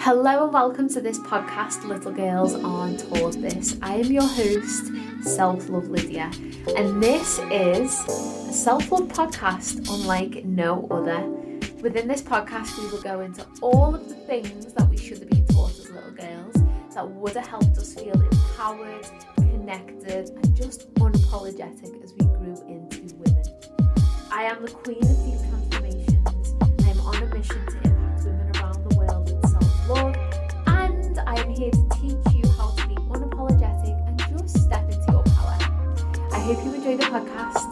Hello and welcome to this podcast, Little Girls Aren't Taught This. I am your host, Self-Love Lydia, and this is a self-love podcast unlike no other. Within this podcast, we will go into all of the things that we should have been taught as little girls that would have helped us feel empowered, connected, and just unapologetic as we grew into women. I am the queen of deep transformations. I am on a mission to impact women around the world with self-love, and I am here to teach you how to be unapologetic and just step into your power. I hope you enjoy the podcast.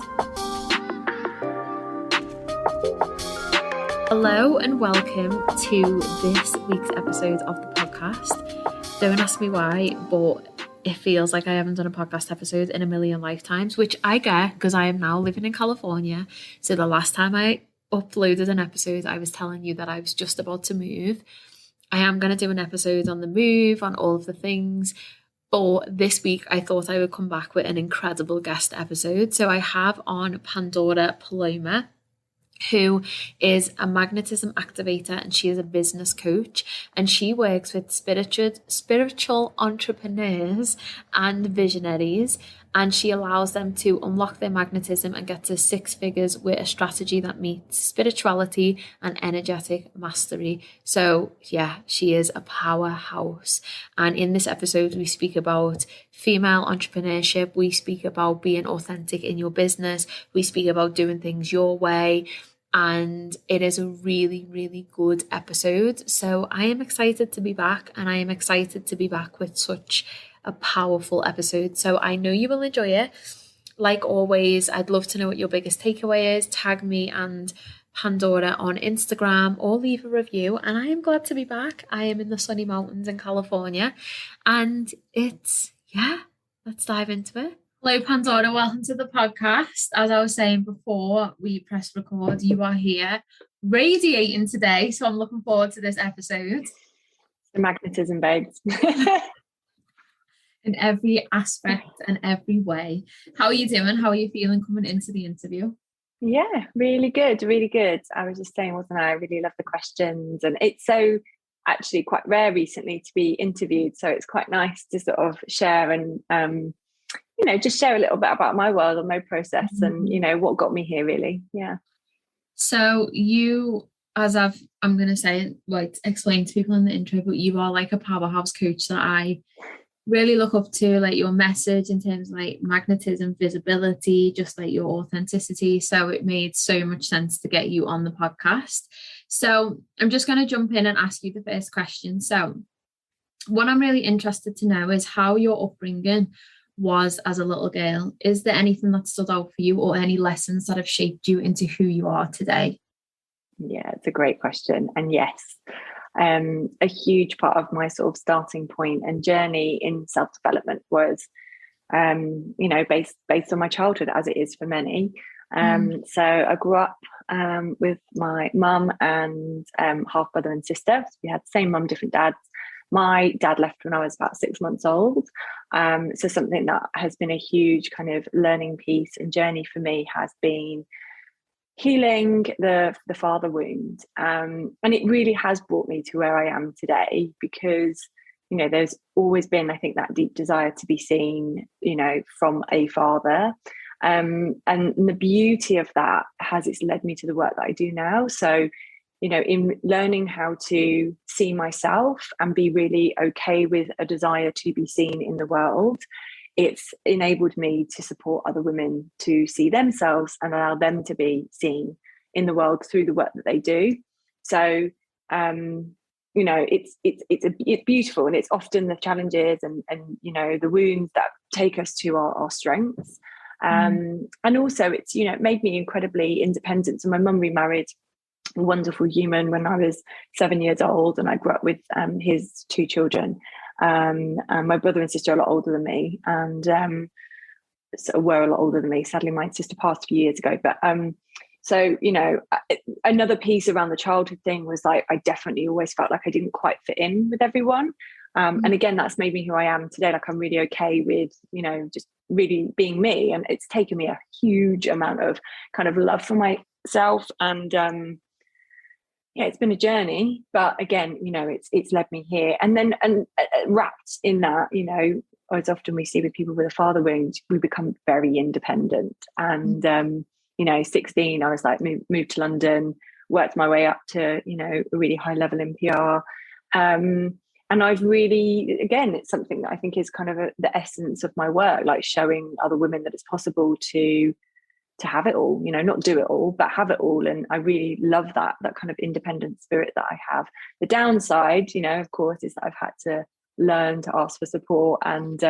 Hello and welcome to this week's episode of the podcast. Don't ask me why, but it feels like I haven't done a podcast episode in a million lifetimes, which I get because I am now living in California. So the last time I uploaded an episode, I was telling you that I was just about to move. I am going to do an episode on the move, on all of the things. But this week, I thought I would come back with an incredible guest episode. So I have on Pandora Paloma, who is a magnetism activator, and she is a business coach, and she works with spiritual entrepreneurs and visionaries, and she allows them to unlock their magnetism and get to six figures with a strategy that meets spirituality and energetic mastery. So yeah, she is a powerhouse. And in this episode, we speak about female entrepreneurship. We speak about being authentic in your business. We speak about doing things your way. And it is a really, really good episode. So I am excited to be back, and I am excited to be back with such a powerful episode. So I know you will enjoy it. Like always, I'd love to know what your biggest takeaway is. Tag me and Pandora on Instagram or leave a review. And I am glad to be back. I am in the sunny mountains in California, and let's dive into it. Hello, Pandora. Welcome to the podcast. As I was saying before we pressed record, you are here radiating today. So I'm looking forward to this episode. The magnetism, babes. In every aspect and every way. How are you doing? How are you feeling coming into the interview? Yeah, really good, really good. I was just saying, wasn't I really love the questions, and it's so actually quite rare recently to be interviewed. So it's quite nice to sort of share and just share a little bit about my world and my process and, what got me here really. Yeah. So you, I'm going to say, like, explain to people in the intro, but you are like a powerhouse coach that I really look up to, like your message in terms of like magnetism, visibility, just like your authenticity. So it made so much sense to get you on the podcast. So I'm just going to jump in and ask you the first question. So what I'm really interested to know is how your upbringing was as a little girl. Is there anything that stood out for you, or any lessons that have shaped you into who you are today? Yeah, it's a great question. And yes, a huge part of my sort of starting point and journey in self-development was, based on my childhood, as it is for many. So I grew up with my mum and half brother and sister. So we had the same mum, different dads. My dad left when I was about 6 months old. So something that has been a huge kind of learning piece and journey for me has been healing the father wound. And it really has brought me to where I am today, because, there's always been, I think, that deep desire to be seen, from a father. And the beauty of that it's led me to the work that I do now. So, in learning how to see myself and be really okay with a desire to be seen in the world, it's enabled me to support other women to see themselves and allow them to be seen in the world through the work that they do. So, it's beautiful, and it's often the challenges and the wounds that take us to our strengths. And also it's, it made me incredibly independent. So my mum remarried a wonderful human when I was 7 years old, and I grew up with his two children. And my brother and sister are a lot older than me, and were a lot older than me. Sadly, my sister passed a few years ago. But another piece around the childhood thing was like, I definitely always felt like I didn't quite fit in with everyone. And again, that's made me who I am today. Like, I'm really okay with, just really being me. And it's taken me a huge amount of kind of love for myself and yeah, it's been a journey, but again, you know, it's led me here. And then, wrapped in that, you know, as often we see with people with a father wound, we become very independent. And you know, 16, I was like, moved to London, worked my way up to, you know, a really high level in PR. And I've really, again, it's something that I think is kind of the essence of my work, like showing other women that it's possible to have it all, you know, not do it all, but have it all. And I really love that kind of independent spirit that I have. The downside, you know, of course, is that I've had to learn to ask for support, and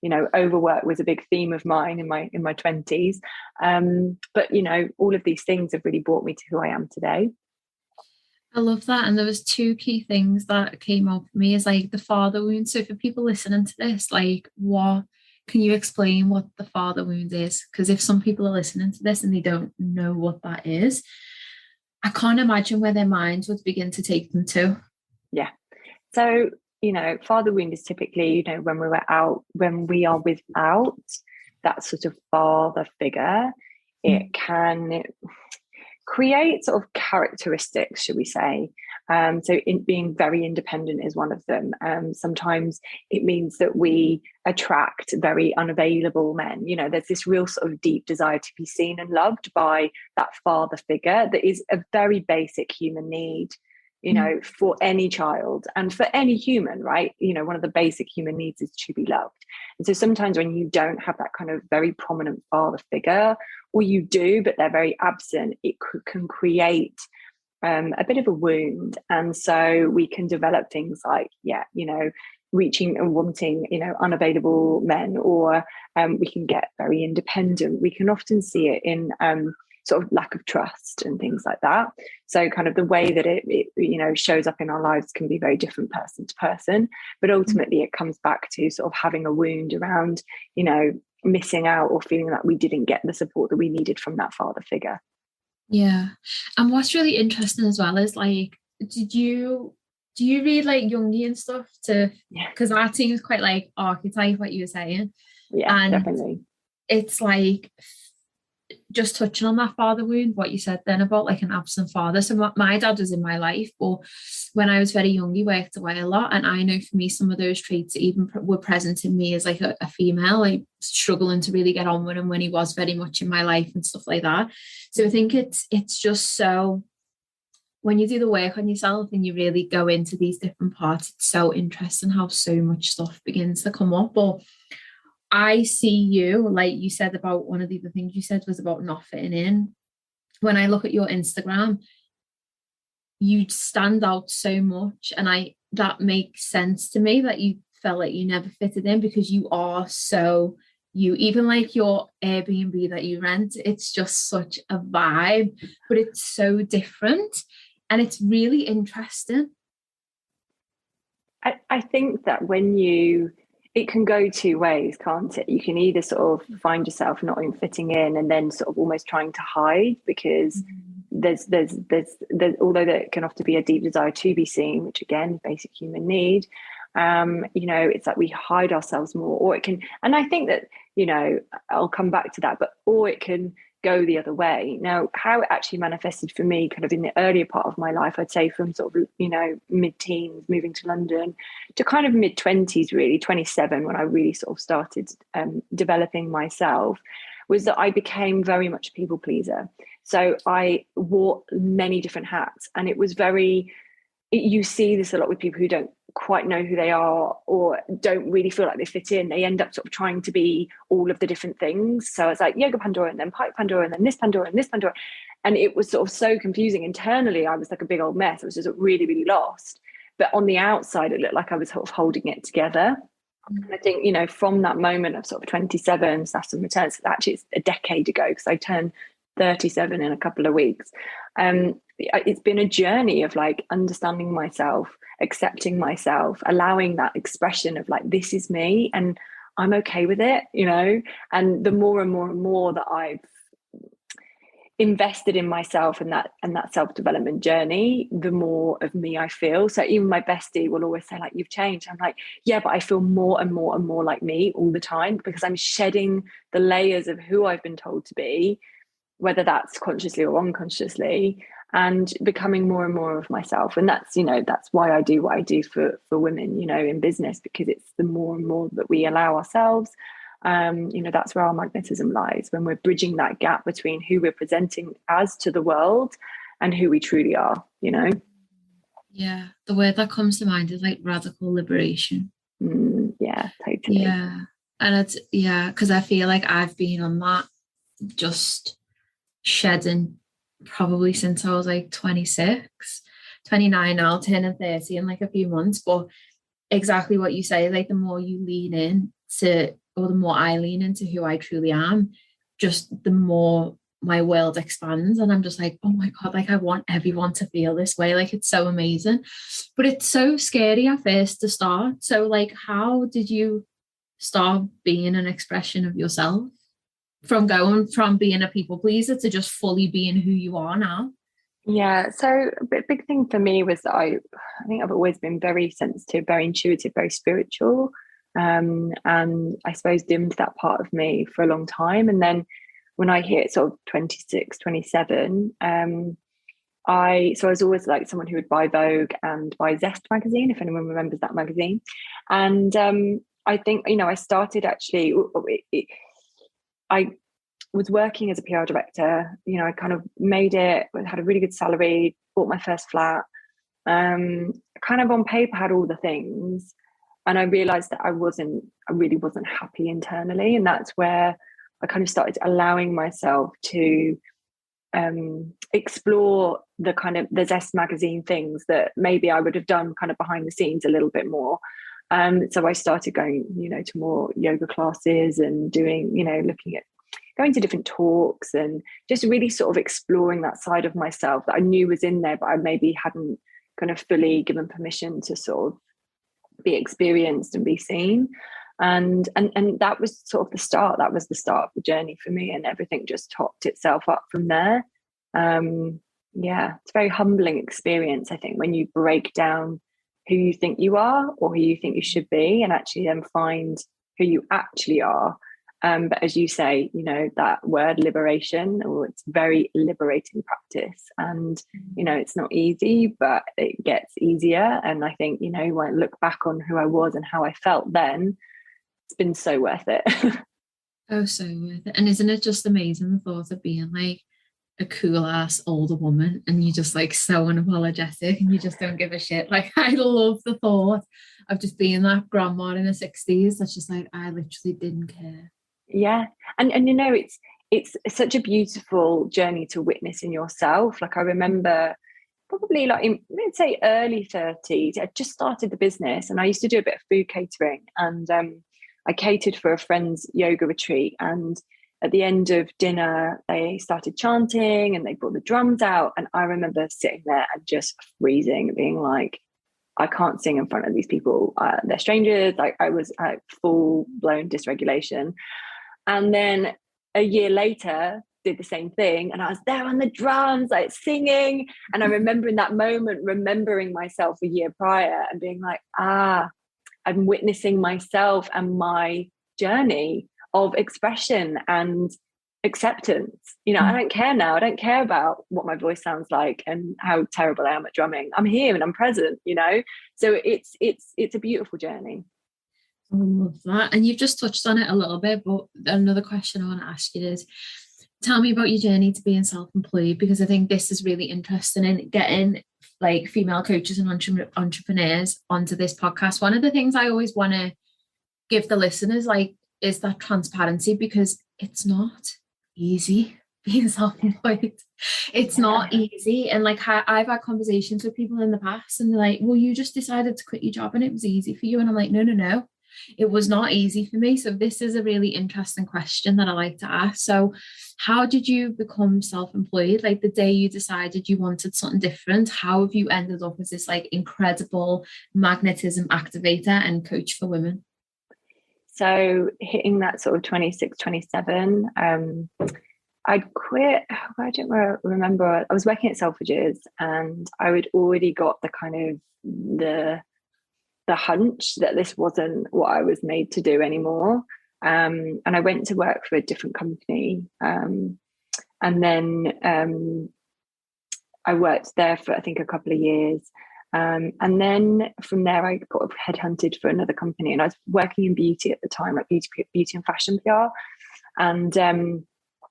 you know, overwork was a big theme of mine in my 20s. But you know, all of these things have really brought me to who I am today. I love that. And there was two key things that came up for me, is like the father wound. So for people listening to this, like, what can you explain what the father wound is? Because if some people are listening to this and they don't know what that is, I can't imagine where their minds would begin to take them to. Yeah. So, you know, father wound is typically, you know, when we are without that sort of father figure, it can create sort of characteristics, should we say. So in being very independent is one of them. Sometimes it means that we attract very unavailable men. You know, there's this real sort of deep desire to be seen and loved by that father figure that is a very basic human need, you know, for any child and for any human, right? You know, one of the basic human needs is to be loved. And so sometimes when you don't have that kind of very prominent father figure, or you do, but they're very absent, it can create a bit of a wound. And so we can develop things like, you know, reaching and wanting, you know, unavailable men, or we can get very independent. We can often see it in sort of lack of trust and things like that. So kind of the way that it you know, shows up in our lives can be very different person to person, but ultimately it comes back to sort of having a wound around, you know, missing out or feeling that we didn't get the support that we needed from that father figure. Yeah. And what's really interesting as well is, like, do you read like Jungian stuff to, because that seems quite like archetype, what you were saying. Yeah, and definitely. It's like just touching on that father wound, what you said then about like an absent father. So my dad was in my life, but when I was very young, he worked away a lot. And I know for me, some of those traits even were present in me as like a female, like struggling to really get on with him when he was very much in my life and stuff like that. So I think it's just so, when you do the work on yourself and you really go into these different parts, it's so interesting how so much stuff begins to come up. But I see you, like you said about one of the other things you said was about not fitting in. When I look at your Instagram, you stand out so much, and that makes sense to me that you felt like you never fitted in, because you are so you. Even like your Airbnb that you rent, it's just such a vibe, but it's so different, and it's really interesting. I think that it can go two ways, can't it? You can either sort of find yourself not fitting in and then sort of almost trying to hide, because there's although there can often be a deep desire to be seen, which again, basic human need. You know, it's like we hide ourselves more, or it can, and I think that, you know, I'll come back to that, or it can go the other way. Now, how it actually manifested for me kind of in the earlier part of my life, I'd say from sort of, you know, mid-teens, moving to London, to kind of mid-20s, really, 27, when I really sort of started developing myself, was that I became very much a people pleaser. So I wore many different hats, and it was you see this a lot with people who don't quite know who they are or don't really feel like they fit in. They end up sort of trying to be all of the different things. So it's like yoga Pandora, and then pipe Pandora, and then this Pandora and this Pandora. And it was sort of so confusing. Internally, I was like a big old mess. I was just really, really lost. But on the outside, it looked like I was sort of holding it together. And I think, you know, from that moment of sort of 27, Saturn returns, so actually it's a decade ago, because I turned 37 in a couple of weeks. It's been a journey of like understanding myself, accepting myself, allowing that expression of like, this is me and I'm okay with it, you know. And the more and more and more that I've invested in myself and that self-development journey, the more of me I feel. So even my bestie will always say like, you've changed. I'm like, yeah, but I feel more and more and more like me all the time, because I'm shedding the layers of who I've been told to be, whether that's consciously or unconsciously. and becoming more and more of myself. And that's, that's why I do what I do for women, in business, because it's the more and more that we allow ourselves. That's where our magnetism lies, when we're bridging that gap between who we're presenting as to the world and who we truly are. Yeah, the word that comes to mind is like radical liberation. Yeah, totally. Yeah, and it's because I feel like I've been on that, just shedding probably since I was like 26, 29 now, I'll turn 30 in like a few months. But exactly what you say, like the more you lean in to, or the more I lean into who I truly am, just the more my world expands. And I'm just like, oh my God, like I want everyone to feel this way. Like it's so amazing, but it's so scary at first to start. So like, how did you start being an expression of yourself, from going from being a people pleaser to just fully being who you are now? Yeah, so a big thing for me was that I think I've always been very sensitive, very intuitive, very spiritual, and I suppose dimmed that part of me for a long time. And then when I hit sort of 26, 27, I was always like someone who would buy Vogue and buy Zest magazine, if anyone remembers that magazine. And I think, I started actually, I was working as a PR director. I kind of made it, had a really good salary, bought my first flat, kind of on paper had all the things. And I realized that I really wasn't happy internally. And that's where I kind of started allowing myself to explore the Zest magazine things that maybe I would have done kind of behind the scenes a little bit more. So I started going, to more yoga classes and doing, looking at going to different talks and just really sort of exploring that side of myself that I knew was in there, but I maybe hadn't kind of fully given permission to sort of be experienced and be seen. And that was sort of the start. That was the start of the journey for me, and everything just topped itself up from there. It's a very humbling experience, I think, when you break down who you think you are or who you think you should be, and actually then find who you actually are. But as you say, that word liberation, it's very liberating practice. And, it's not easy, but it gets easier. And I think, when I look back on who I was and how I felt then, it's been so worth it. Oh, so worth it. And isn't it just amazing, the thought of being like a cool ass older woman and you just like so unapologetic and you just don't give a shit. Like I love the thought of just being that grandma in her 60s that's just like, I literally didn't care. Yeah. And it's such a beautiful journey to witness in yourself. Like I remember probably like in, let's say early 30s, I just started the business and I used to do a bit of food catering, and I catered for a friend's yoga retreat, and at the end of dinner they started chanting and they brought the drums out, and I remember sitting there and just freezing, being like, I can't sing in front of these people, they're strangers. Like I was at full blown dysregulation. And then a year later did the same thing, and I was there on the drums like singing, and I remember in that moment remembering myself a year prior and being like, I'm witnessing myself and my journey of expression and acceptance. I don't care now. I don't care about what my voice sounds like and how terrible I am at drumming. I'm here and I'm present, so it's a beautiful journey. I love that. And you've just touched on it a little bit, but another question I want to ask you is, tell me about your journey to being self-employed, because I think this is really interesting in getting like female coaches and entrepreneurs onto this podcast. One of the things I always want to give the listeners like is that transparency, because it's not easy being self-employed. It's not easy. And like I've had conversations with people in the past and they're like, well, you just decided to quit your job and it was easy for you. And I'm like, no, it was not easy for me. So this is a really interesting question that I like to ask. So how did you become self-employed? Like the day you decided you wanted something different, how have you ended up as this like incredible magnetism activator and coach for women? So hitting that sort of 26, 27, I'd quit. I don't remember. I was working at Selfridges and I had already got the kind of the hunch that this wasn't what I was made to do anymore. And I went to work for a different company. And then I worked there for I think a couple of years. And then from there, I got headhunted for another company, and I was working in beauty at the time, like beauty and fashion PR. And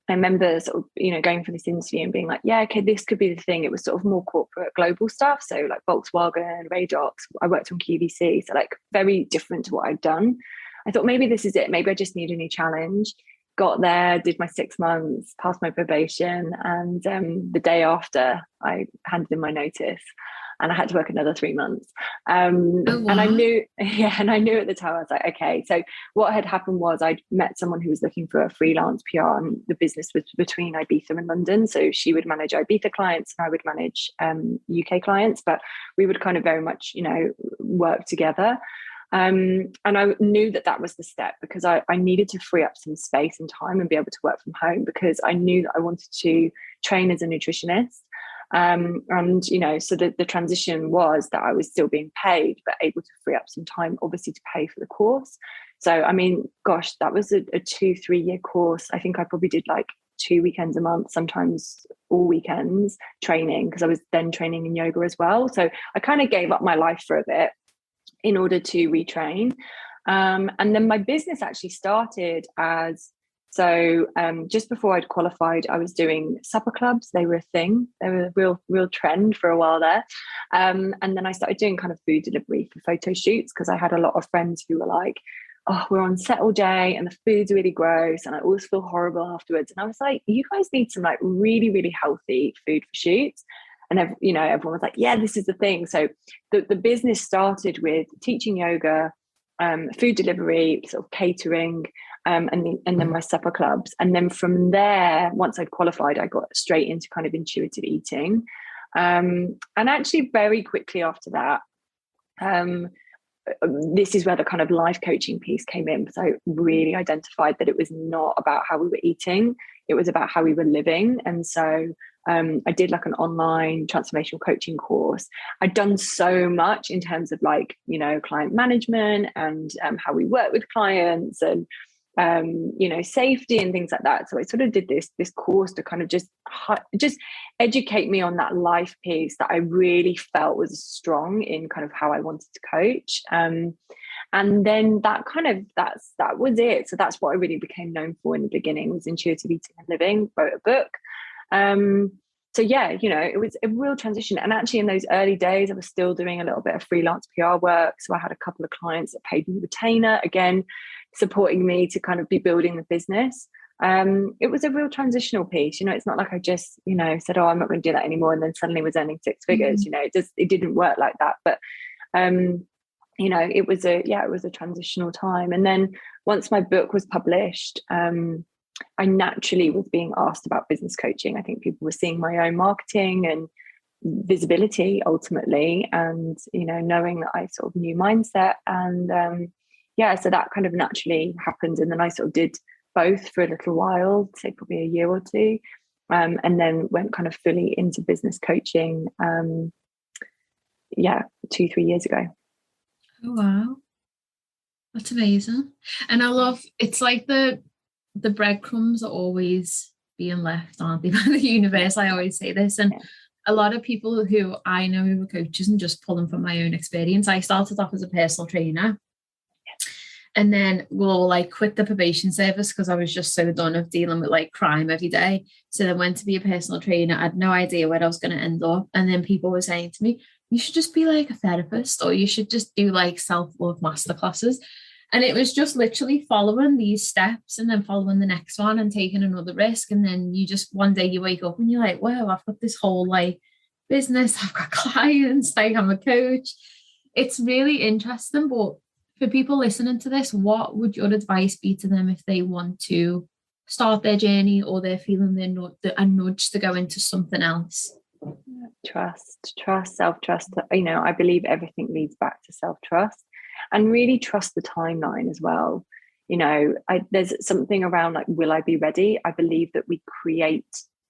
I remember sort of, going for this interview and being like, yeah, okay, this could be the thing. It was sort of more corporate, global stuff. So like Volkswagen, Radox, I worked on QVC. So like very different to what I'd done. I thought maybe this is it. Maybe I just need a new challenge. Got there, did my 6 months, passed my probation. And the day after, I handed in my notice. And I had to work another 3 months. Oh, wow. And I knew at the time, I was like, okay. So what had happened was I'd met someone who was looking for a freelance PR, and the business was between Ibiza and London. So she would manage Ibiza clients and I would manage UK clients, but we would kind of very much, work together. And I knew that was the step, because I needed to free up some space and time and be able to work from home, because I knew that I wanted to train as a nutritionist. And so the transition was that I was still being paid, but able to free up some time, obviously, to pay for the course. So I mean, gosh, that was a 2-3 year course. I think I probably did like 2 weekends a month, sometimes all weekends training, because I was then training in yoga as well. So I kind of gave up my life for a bit in order to retrain. And then my business actually started as, just before I'd qualified, I was doing supper clubs. They were a thing. They were a real trend for a while there. And then I started doing kind of food delivery for photo shoots, because I had a lot of friends who were like, oh, we're on set all day and the food's really gross and I always feel horrible afterwards. And I was like, you guys need some like really, really healthy food for shoots. And everyone was like, yeah, this is the thing. So the business started with teaching yoga, food delivery, sort of catering, and then my supper clubs. And then from there, once I'd qualified, I got straight into kind of intuitive eating. And actually very quickly after that, this is where the kind of life coaching piece came in. So I really identified that it was not about how we were eating, it was about how we were living. And so I did like an online transformational coaching course. I'd done so much in terms of like, client management and how we work with clients and, safety and things like that. So I sort of did this course to kind of just educate me on that life piece that I really felt was strong in kind of how I wanted to coach. And then that was it. So that's what I really became known for in the beginning, was intuitive eating and living. Wrote a book. So yeah, it was a real transition. And actually in those early days, I was still doing a little bit of freelance PR work. So I had a couple of clients that paid me retainer, again, supporting me to kind of be building the business. It was a real transitional piece. It's not like I just, said, oh, I'm not going to do that anymore, and then suddenly was earning 6 figures. It didn't work like that. But, it was a transitional time. And then once my book was published, I naturally was being asked about business coaching. I think people were seeing my own marketing and visibility ultimately, and knowing that I sort of knew mindset, and so that kind of naturally happened. And then I sort of did both for a little while, say probably a year or two, and then went kind of fully into business coaching 2-3 years ago. Oh wow, that's amazing. And I love, it's like the breadcrumbs are always being left, aren't they, by the universe? I always say this. And a lot of people who I know who are coaches, and just pulling from my own experience, I started off as a personal trainer, and then like quit the probation service because I was just so done of dealing with like crime every day. So then went to be a personal trainer. I had no idea where I was going to end up. And then people were saying to me, you should just be like a therapist, or you should just do like self-love masterclasses. And it was just literally following these steps and then following the next one and taking another risk. And then you just, one day you wake up and you're like, wow, I've got this whole like business, I've got clients, like I'm a coach. It's really interesting. But for people listening to this, what would your advice be to them if they want to start their journey, or they're feeling they're a nudge to go into something else? Trust, self-trust. I believe everything leads back to self-trust, and really trust the timeline as well. There's something around like, will I be ready? I believe that we create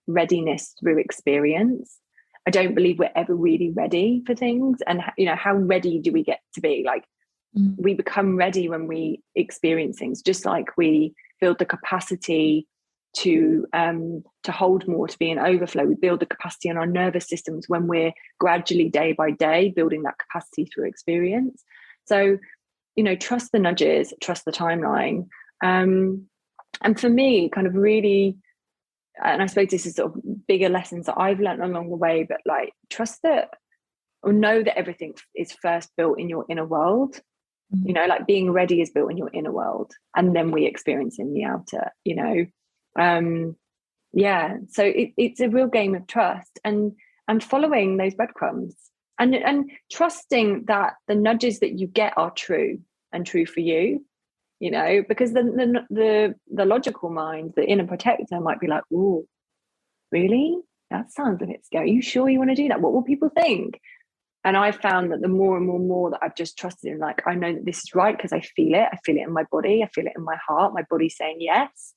readiness through experience. I don't believe we're ever really ready for things. And how ready do we get to be? Like, we become ready when we experience things, just like we build the capacity to hold more, to be in overflow. We build the capacity in our nervous systems when we're gradually, day by day, building that capacity through experience. So, trust the nudges, trust the timeline. And for me, kind of really, and I suppose this is sort of bigger lessons that I've learned along the way, but like, trust that, or know that everything is first built in your inner world. Like being ready is built in your inner world, and then we experience in the outer, so it's a real game of trust and following those breadcrumbs and trusting that the nudges that you get are true and true for you, because the logical mind, the inner protector, might be like, oh, really? That sounds a bit scary. Are you sure you want to do that? What will people think? And I found that the more and more that I've just trusted in, like, I know that this is right because I feel it in my body, I feel it in my heart, my body's saying yes.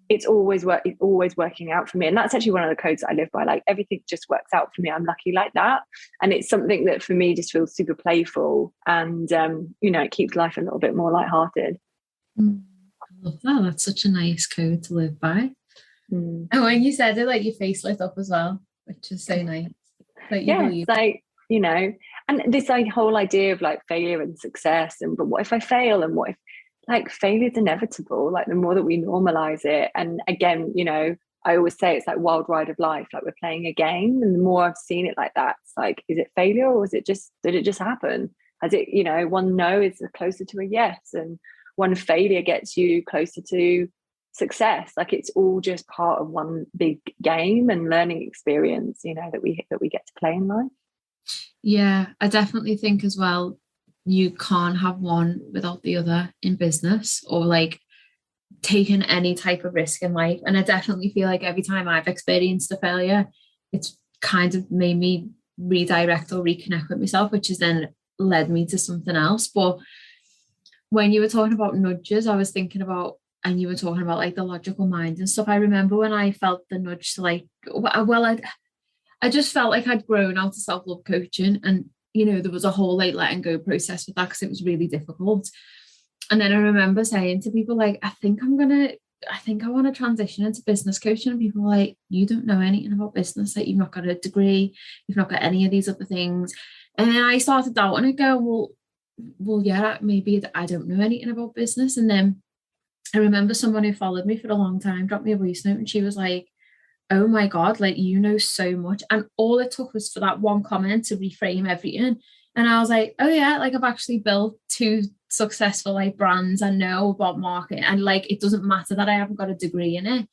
It's always working out for me. And that's actually one of the codes that I live by. Like, everything just works out for me. I'm lucky like that. And it's something that for me just feels super playful and, it keeps life a little bit more lighthearted. I love that. That's such a nice code to live by. And when you said it, like, your face lit up as well, which is so nice. Like, it's like, and this whole idea of like failure and success, but what if I fail, and what if, like, failure is inevitable. Like, the more that we normalize it, and again, I always say it's like wild ride of life, like we're playing a game, and the more I've seen it like that, it's like, is it failure, or did it just happen? Has it, one no is closer to a yes, and one failure gets you closer to success. Like, it's all just part of one big game and learning experience, that we get to play in life. Yeah, I definitely think as well, you can't have one without the other in business, or like taking any type of risk in life. And I definitely feel like every time I've experienced a failure, it's kind of made me redirect or reconnect with myself, which has then led me to something else. But when you were talking about nudges, I was thinking about, and you were talking about like the logical mind and stuff. I remember when I felt the nudge to like, I just felt like I'd grown out of self-love coaching, and there was a whole like letting go process with that because it was really difficult. And then I remember saying to people like, I think I want to transition into business coaching, and people were like, you don't know anything about business, like, you've not got a degree, you've not got any of these other things. And then I started doubting it, go, well, yeah, maybe I don't know anything about business. And then I remember someone who followed me for a long time dropped me a voice note, and she was like, oh my God, like, you know so much. And all it took was for that one comment to reframe everything. And I was like, oh yeah, like, I've actually built 2 successful like brands. I know about marketing, and like, it doesn't matter that I haven't got a degree in it.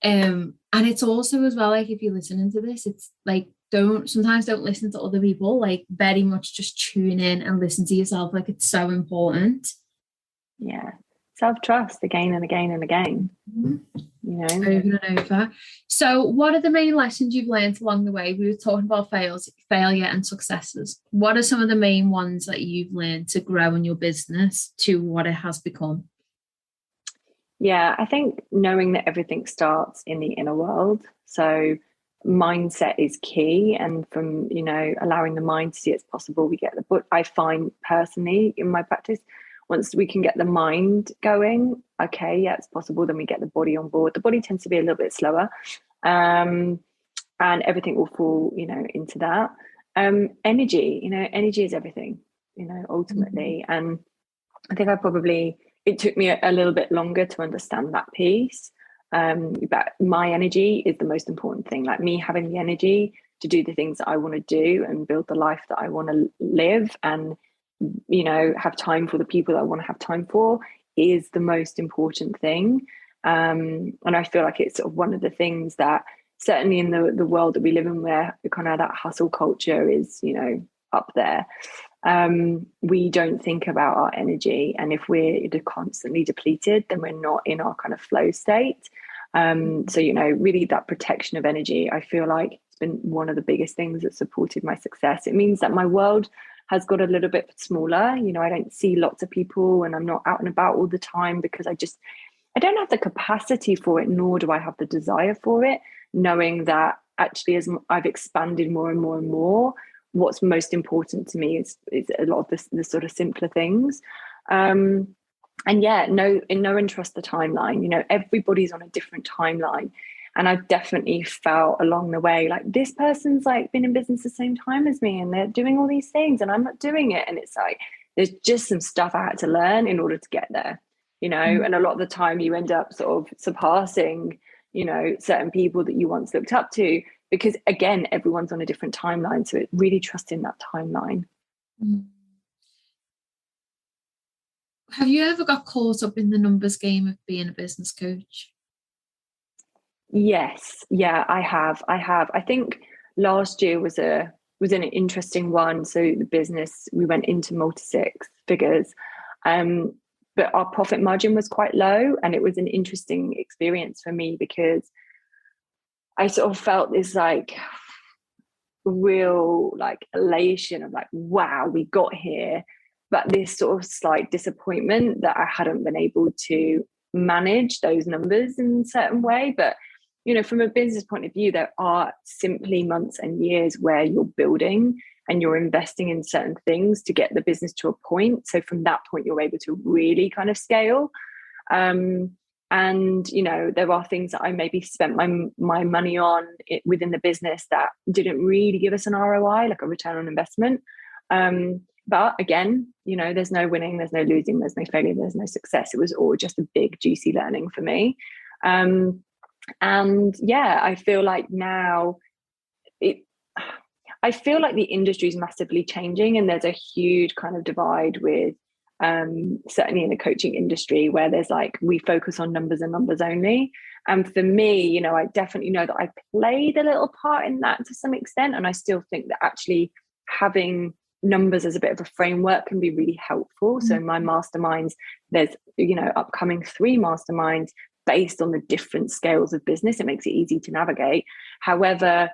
And it's also as well, like, if you're listening to this, it's like, don't listen to other people, like, very much just tune in and listen to yourself. Like, it's so important. Yeah. Self-trust again and again and again. Over and over. So what are the main lessons you've learned along the way? We were talking about failure and successes. What are some of the main ones that you've learned to grow in your business to what it has become? Yeah, I think knowing that everything starts in the inner world. So mindset is key, and from allowing the mind to see it's possible, we get but I find personally in my practice, once we can get the mind going, okay, yeah, it's possible, then we get the body on board. The body tends to be a little bit slower, and everything will fall, into that. Energy, energy is everything, ultimately. And I think it took me a little bit longer to understand that piece. But my energy is the most important thing. Like, me having the energy to do the things that I want to do and build the life that I want to live, and have time for the people that I want to have time for, is the most important thing. And I feel like it's sort of one of the things that certainly in the world that we live in, where kind of that hustle culture is, up there, we don't think about our energy. And if we're constantly depleted, then we're not in our kind of flow state. So, really that protection of energy, I feel like it's been one of the biggest things that supported my success. It means that my world has got a little bit smaller. I don't see lots of people, and I'm not out and about all the time because I don't have the capacity for it, nor do I have the desire for it, knowing that actually as I've expanded more and more and more, what's most important to me is a lot of the sort of simpler things. yeah, no one trusts the timeline. Everybody's on a different timeline. And I've definitely felt along the way, like, this person's like been in business the same time as me and they're doing all these things and I'm not doing it. And it's like, there's just some stuff I had to learn in order to get there, and a lot of the time you end up sort of surpassing, certain people that you once looked up to, because again, everyone's on a different timeline. So it's really trusting that timeline. Have you ever got caught up in the numbers game of being a business coach? Yes. Yeah, I have. I think last year was an interesting one. So the business, we went into multi-six figures, but our profit margin was quite low, and it was an interesting experience for me because I sort of felt this like real like elation of like, wow, we got here, but this sort of slight disappointment that I hadn't been able to manage those numbers in a certain way. But from a business point of view, there are simply months and years where you're building and you're investing in certain things to get the business to a point. So from that point, you're able to really kind of scale. And, there are things that I maybe spent my money on within the business that didn't really give us an ROI, like a return on investment. But again, there's no winning, there's no losing, there's no failure, there's no success. It was all just a big, juicy learning for me. And yeah, I feel like now I feel like the industry is massively changing, and there's a huge kind of divide with certainly in the coaching industry, where there's like, we focus on numbers and numbers only. And for me, I definitely know that I played a little part in that to some extent. And I still think that actually having numbers as a bit of a framework can be really helpful. So in my masterminds, there's, upcoming 3 masterminds based on the different scales of business. It makes it easy to navigate. However,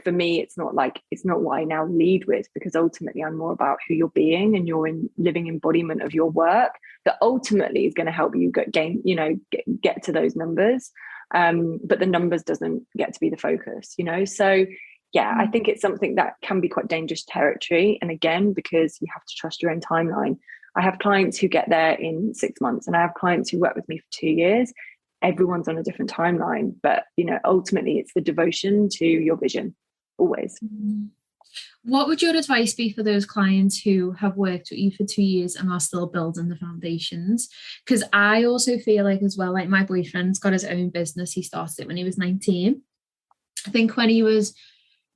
for me, it's not what I now lead with, because ultimately I'm more about who you're being and your living embodiment of your work that ultimately is going to help you get to those numbers. But the numbers doesn't get to be the focus, So yeah, I think it's something that can be quite dangerous territory. And again, because you have to trust your own timeline. I have clients who get there in 6 months, and I have clients who work with me for 2 years. Everyone's on a different timeline, but ultimately it's the devotion to your vision always. What would your advice be for those clients who have worked with you for 2 years and are still building the foundations? Because I also feel like as well, like my boyfriend's got his own business. He started it when he was 19. I think when he was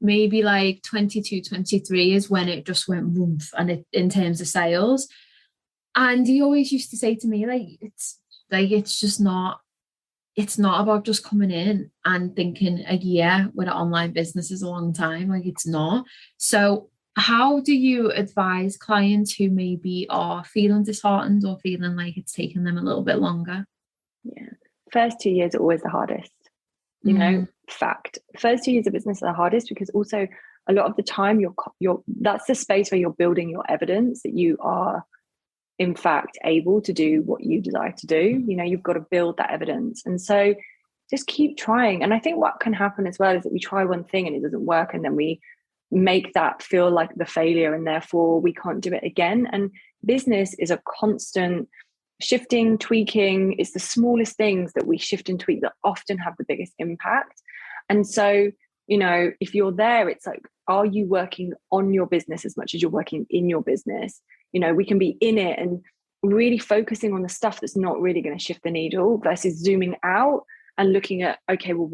maybe like 22, 23 is when it just went woof, and in terms of sales. And he always used to say to me, it's not about just coming in and thinking a year with an online business is a long time. Like, it's not. So how do you advise clients who maybe are feeling disheartened or feeling like it's taking them a little bit longer? Yeah. First 2 years are always the hardest. Fact. First 2 years of business are the hardest, because also a lot of the time you're that's the space where you're building your evidence that you are in fact able to do what you desire to do. You've got to build that evidence. And so just keep trying. And I think what can happen as well is that we try one thing and it doesn't work, and then we make that feel like the failure, and therefore we can't do it again. And business is a constant shifting, tweaking. It's the smallest things that we shift and tweak that often have the biggest impact. And so, if you're there, it's like, are you working on your business as much as you're working in your business? We can be in it and really focusing on the stuff that's not really going to shift the needle, versus zooming out and looking at, okay, well,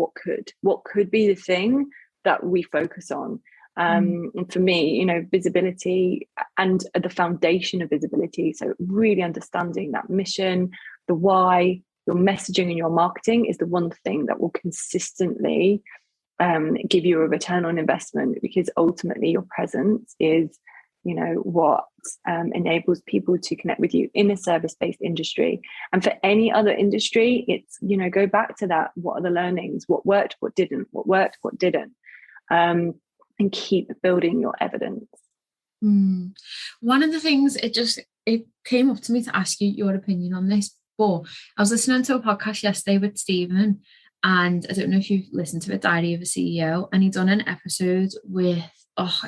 what could be the thing that we focus on? And for me, visibility and the foundation of visibility. So really understanding that mission, the why, your messaging and your marketing is the one thing that will consistently give you a return on investment, because ultimately your presence is what enables people to connect with you in a service-based industry. And for any other industry, it's go back to that. What are the learnings? What worked? What didn't? What worked? What didn't? And keep building your evidence. One of the things, it came up to me to ask you your opinion on this, but I was listening to a podcast yesterday with Stephen, and I don't know if you've listened to it, Diary of a CEO, and he'd done an episode with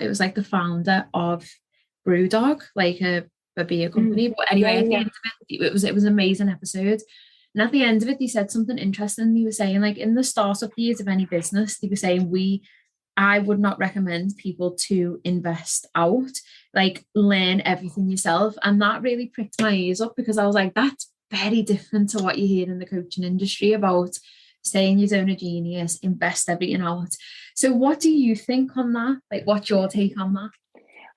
it was like the founder of Brewdog, like a a beer company. But anyway, at the end of it was an amazing episode. And at the end of it, they said something interesting. They were saying, like, in the startup years of any business, they were saying I would not recommend people to invest out, like learn everything yourself. And that really pricked my ears up, because I was like, that's very different to what you hear in the coaching industry about saying you don't a genius, invest everything out. So what do you think on that? Like, what's your take on that?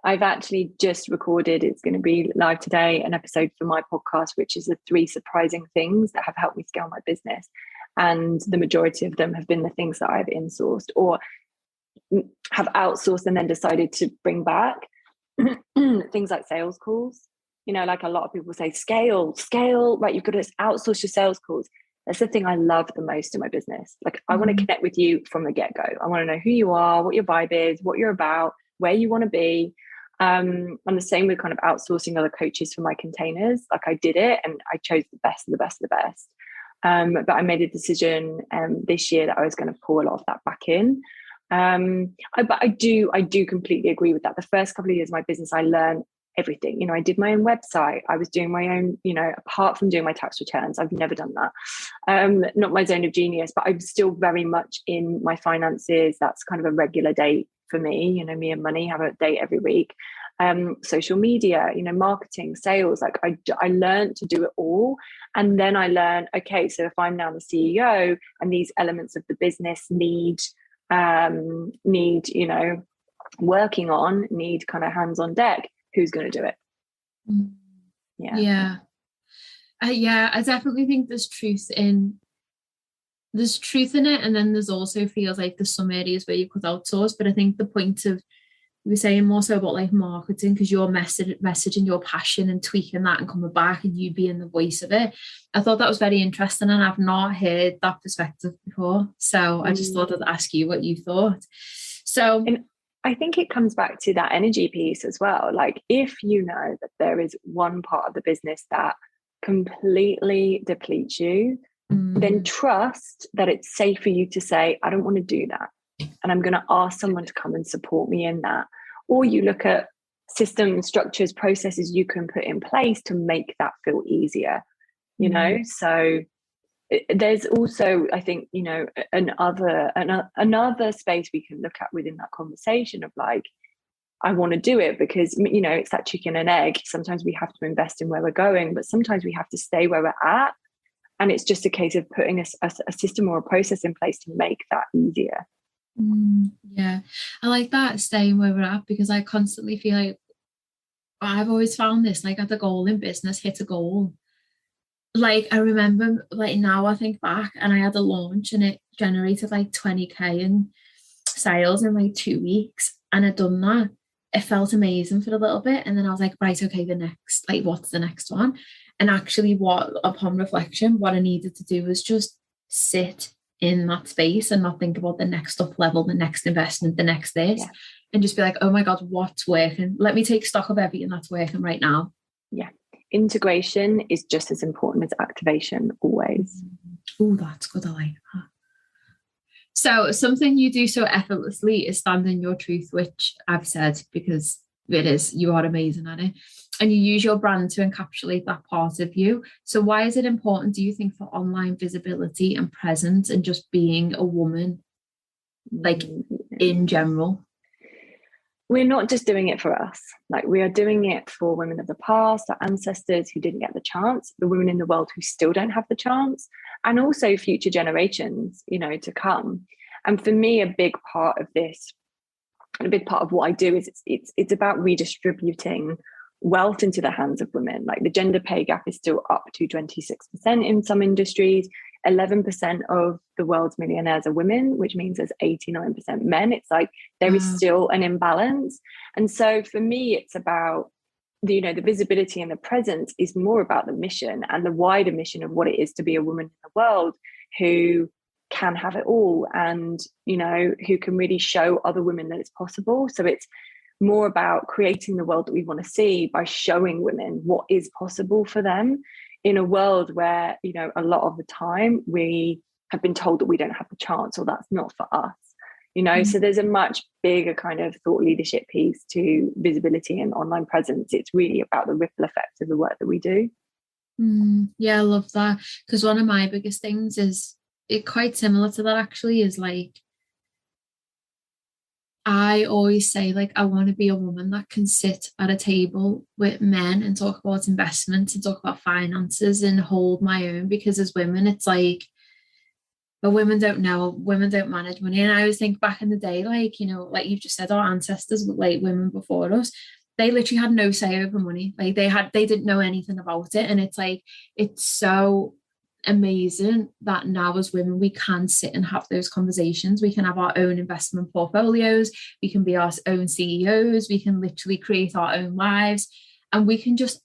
I've actually just recorded, it's going to be live today, an episode for my podcast, which is the 3 surprising things that have helped me scale my business. And the majority of them have been the things that I've insourced or have outsourced and then decided to bring back. Things like sales calls. You know, like a lot of people say, scale, right? You've got to outsource your sales calls. That's the thing I love the most in my business. Like, I want to connect with you from the get-go. I want to know who you are, what your vibe is, what you're about, where you want to be. I'm the same with kind of outsourcing other coaches for my containers. Like, I did it and I chose the best of the best of the best. But I made a decision this year that I was going to pull a lot of that back in. But I do completely agree with that. The first couple of years of my business, I learned everything. You know, I did my own website. I was doing my own, you know, apart from doing my tax returns, I've never done that. Not my zone of genius, but I'm still very much in my finances. That's kind of a regular date for me. You know, me and money have a date every week. Social media, you know, marketing, sales, like I learned to do it all. And then I learned, okay, so if I'm now the CEO and these elements of the business need, you know, working on, need kind of hands on deck, who's going to do it? Yeah, I definitely think there's truth in it, and then there's also feels like there's some areas where you could outsource. But I think the point of, we were saying more so about like marketing, because you're messaging your passion and tweaking that and coming back and you being the voice of it. I thought that was very interesting, and I've not heard that perspective before. So I just thought I'd ask you what you thought. So, and I think it comes back to that energy piece as well. Like, if you know that there is one part of the business that completely depletes you, then trust that it's safe for you to say, I don't want to do that. And I'm going to ask someone to come and support me in that. Or you look at systems, structures, processes you can put in place to make that feel easier, you know? So there's also, I think, you know, another space we can look at within that conversation of like, I want to do it because, you know, it's that chicken and egg. Sometimes we have to invest in where we're going, but sometimes we have to stay where we're at. And it's just a case of putting a system or a process in place to make that easier. Yeah, I like that, staying where we're at, because I constantly feel like I've always found this, like, at the goal in business, hit a goal. Like, I remember, like, now I think back and I had a launch and it generated like 20k in sales in like 2 weeks, and I'd done that. It felt amazing for a little bit, and then I was like, right, okay, what's the next one? And actually, upon reflection, what I needed to do was just sit in that space and not think about the next up level, the next investment, the next this, and just be like, oh my God, what's working? Let me take stock of everything that's working right now. Yeah. Integration is just as important as activation, always. Oh, that's good. I like that. So something you do so effortlessly is stand in your truth, which I've said because it is, you are amazing at it. And you use your brand to encapsulate that part of you. So why is it important, do you think, for online visibility and presence and just being a woman, like, in general? We're not just doing it for us. Like, we are doing it for women of the past, our ancestors who didn't get the chance, the women in the world who still don't have the chance, and also future generations, you know, to come. And for me, a big part of this, and a big part of what I do is it's about redistributing wealth into the hands of women. Like, the gender pay gap is still up to 26% in some industries. 11% of the world's millionaires are women, which means there's 89% men. It's like there is still an imbalance. And so for me, it's about the visibility and the presence is more about the mission and the wider mission of what it is to be a woman in the world who can have it all, and, you know, who can really show other women that it's possible. So it's more about creating the world that we want to see by showing women what is possible for them in a world where, you know, a lot of the time we have been told that we don't have the chance or that's not for us. So there's a much bigger kind of thought leadership piece to visibility and online presence. It's really about the ripple effect of the work that we do. Yeah, I love that, because one of my biggest things is it quite similar to that actually, is like I always say, like, I want to be a woman that can sit at a table with men and talk about investments and talk about finances and hold my own, because as women, it's like, but women don't know, women don't manage money. And I always think back in the day, like, like you've just said, our ancestors, like women before us, they literally had no say over money. Like they didn't know anything about it. And it's like, it's so amazing that now as women, we can sit and have those conversations. We can have our own investment portfolios. We can be our own CEOs. We can literally create our own lives. And we can just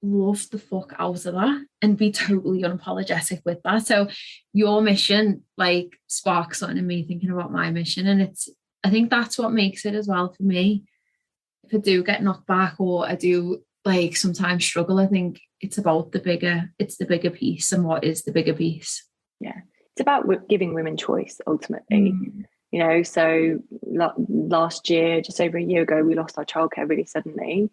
love the fuck out of that and be totally unapologetic with that. So your mission like sparks something in me thinking about my mission, and I think that's what makes it as well for me. If I do get knocked back or I do like sometimes struggle, I think it's about the bigger piece. And what is the bigger piece? Yeah, it's about giving women choice ultimately. So last year, just over a year ago, we lost our childcare really suddenly.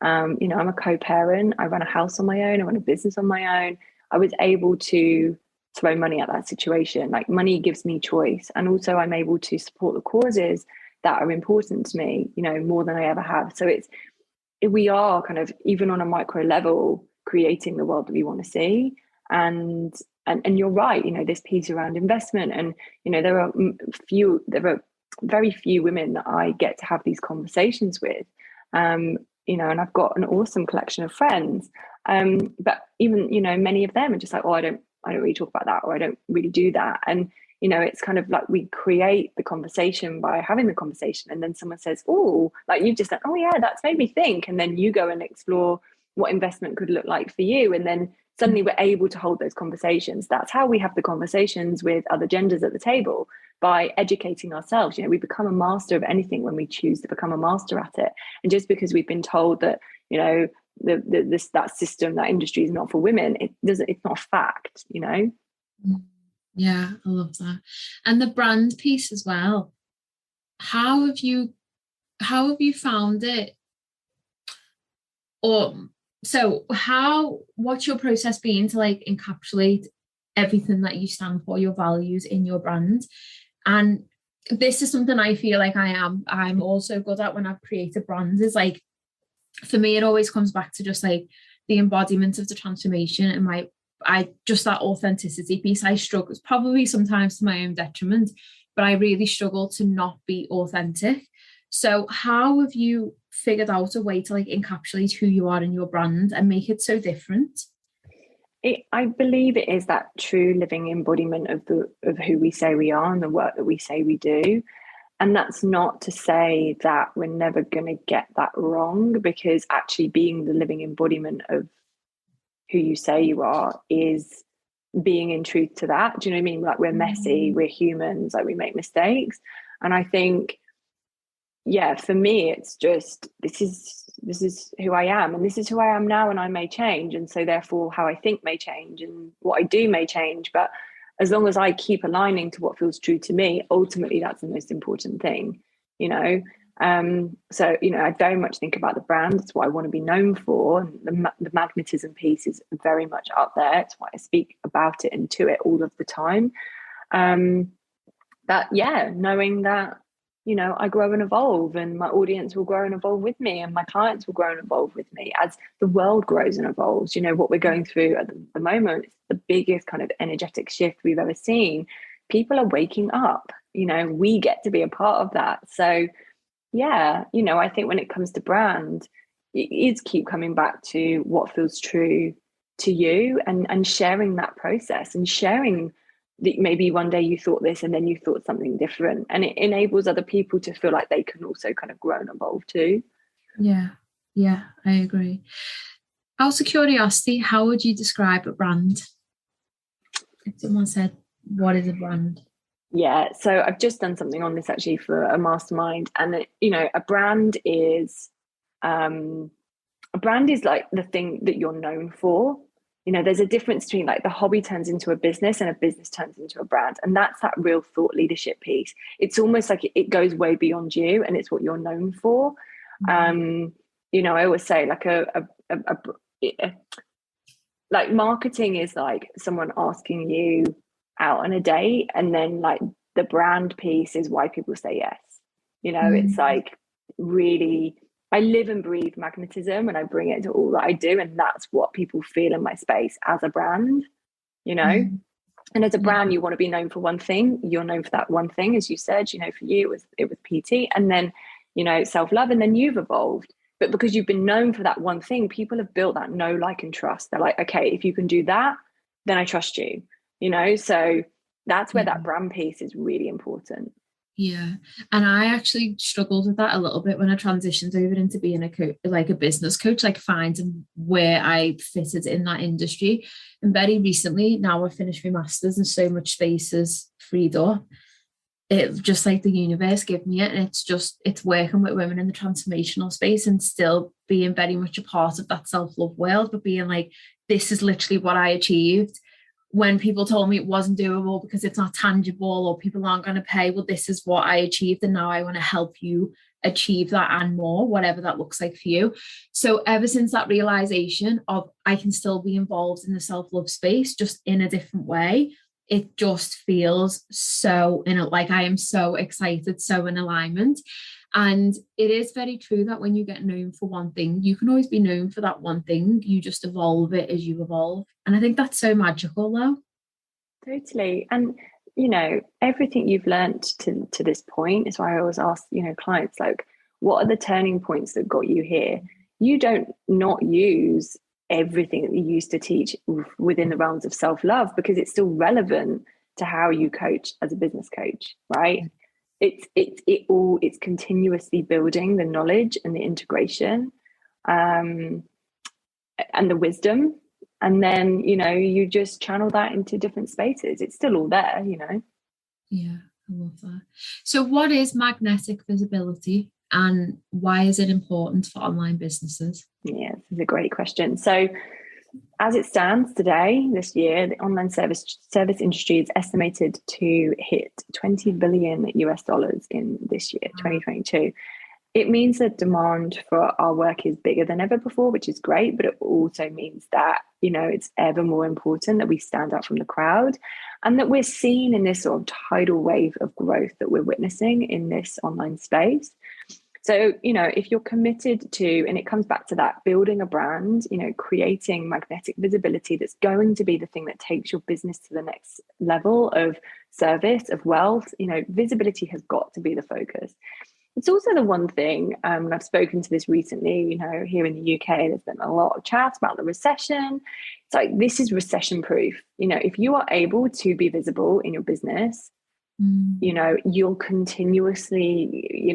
I'm a co-parent. I run a house on my own. I run a business on my own. I was able to throw money at that situation. Like, money gives me choice. And also I'm able to support the causes that are important to me, more than I ever have. So we are kind of, even on a micro level, creating the world that we want to see. And you're right, this piece around investment, and, there are very few women that I get to have these conversations with. And I've got an awesome collection of friends. But even, many of them are just like, oh, I don't really talk about that, or I don't really do that. And, it's kind of like we create the conversation by having the conversation. And then someone says, oh, like you've just said, oh yeah, that's made me think. And then you go and explore what investment could look like for you. And then suddenly we're able to hold those conversations. That's how we have the conversations with other genders at the table, by educating ourselves. We become a master of anything when we choose to become a master at it. And just because we've been told that, that system, that industry is not for women, it's not a fact. Yeah, I love that. And the brand piece as well. How have you found it? Or what's your process been to like encapsulate everything that you stand for, your values in your brand? And this is something I feel like I'm also good at when I've created brands, is like, for me, it always comes back to just like the embodiment of the transformation and that authenticity piece. I struggle, it's probably sometimes to my own detriment, but I really struggle to not be authentic. So how have you figured out a way to like encapsulate who you are in your brand and make it so different? I believe it is that true living embodiment of who we say we are and the work that we say we do. And that's not to say that we're never going to get that wrong, because actually being the living embodiment of who you say you are is being in truth to that. Do you know what I mean? Like, we're messy, we're humans, like we make mistakes. And I think, yeah, for me, it's just, this is who I am, and this is who I am now, and I may change. And so therefore how I think may change and what I do may change. But as long as I keep aligning to what feels true to me, ultimately that's the most important thing, So, I very much think about the brand. It's what I want to be known for. The magnetism piece is very much up there. It's why I speak about it and to it all of the time. Knowing that, I grow and evolve, and my audience will grow and evolve with me, and my clients will grow and evolve with me as the world grows and evolves. What we're going through at the moment is the biggest kind of energetic shift we've ever seen. People are waking up, we get to be a part of that. So yeah, I think when it comes to brand, it is keep coming back to what feels true to you, and sharing that process, and sharing that maybe one day you thought this and then you thought something different, and it enables other people to feel like they can also kind of grow and evolve too. Yeah, I agree. Out of curiosity, how would you describe a brand? If someone said, what is a brand? Yeah, so I've just done something on this actually for a mastermind, and a brand is like the thing that you're known for. there's a difference between like the hobby turns into a business and a business turns into a brand. And that's that real thought leadership piece. It's almost like it goes way beyond you and it's what you're known for. I always say like like marketing is like someone asking you out on a date, and then like the brand piece is why people say yes. It's like really, I live and breathe magnetism and I bring it to all that I do, and that's what people feel in my space as a brand. And as a brand, you want to be known for one thing. You're known for that one thing, as you said. For you it was PT, and then self-love, and then you've evolved. But because you've been known for that one thing, people have built that know, like, and trust. They're like, okay, if you can do that, then I trust you. So that's where that brand piece is really important. Yeah. And I actually struggled with that a little bit when I transitioned over into being a coach, like a business coach, like finding where I fitted in that industry. And very recently, now I've finished my master's and so much space is freed up. It just like the universe gave me it, and it's working with women in the transformational space and still being very much a part of that self-love world, but being like, this is literally what I achieved. When people told me it wasn't doable because it's not tangible or people aren't going to pay, well, this is what I achieved, and now I want to help you achieve that and more, whatever that looks like for you. So ever since that realization of I can still be involved in the self-love space, just in a different way, it just feels so like I am so excited, so in alignment. And it is very true that when you get known for one thing, you can always be known for that one thing. You just evolve it as you evolve. And I think that's so magical, though. Totally. And, everything you've learned to this point is why I always ask, clients, like, what are the turning points that got you here? You don't not use everything that you used to teach within the realms of self-love because it's still relevant to how you coach as a business coach, right? It's continuously building the knowledge and the integration and the wisdom, and then you just channel that into different spaces. It's still all there. Yeah, I love that. So what is magnetic visibility and why is it important for online businesses? Yeah, this is a great question. So as it stands today, this year, the online service industry is estimated to hit $20 billion in this year, 2022. It means that demand for our work is bigger than ever before, which is great, but it also means that, it's ever more important that we stand out from the crowd and that we're seen in this sort of tidal wave of growth that we're witnessing in this online space. So, if you're committed to, and it comes back to that, building a brand, creating magnetic visibility that's going to be the thing that takes your business to the next level of service, of wealth, visibility has got to be the focus. It's also the one thing, and I've spoken to this recently, here in the UK, there's been a lot of chat about the recession. It's like, this is recession proof. If you are able to be visible in your business, you'll continuously,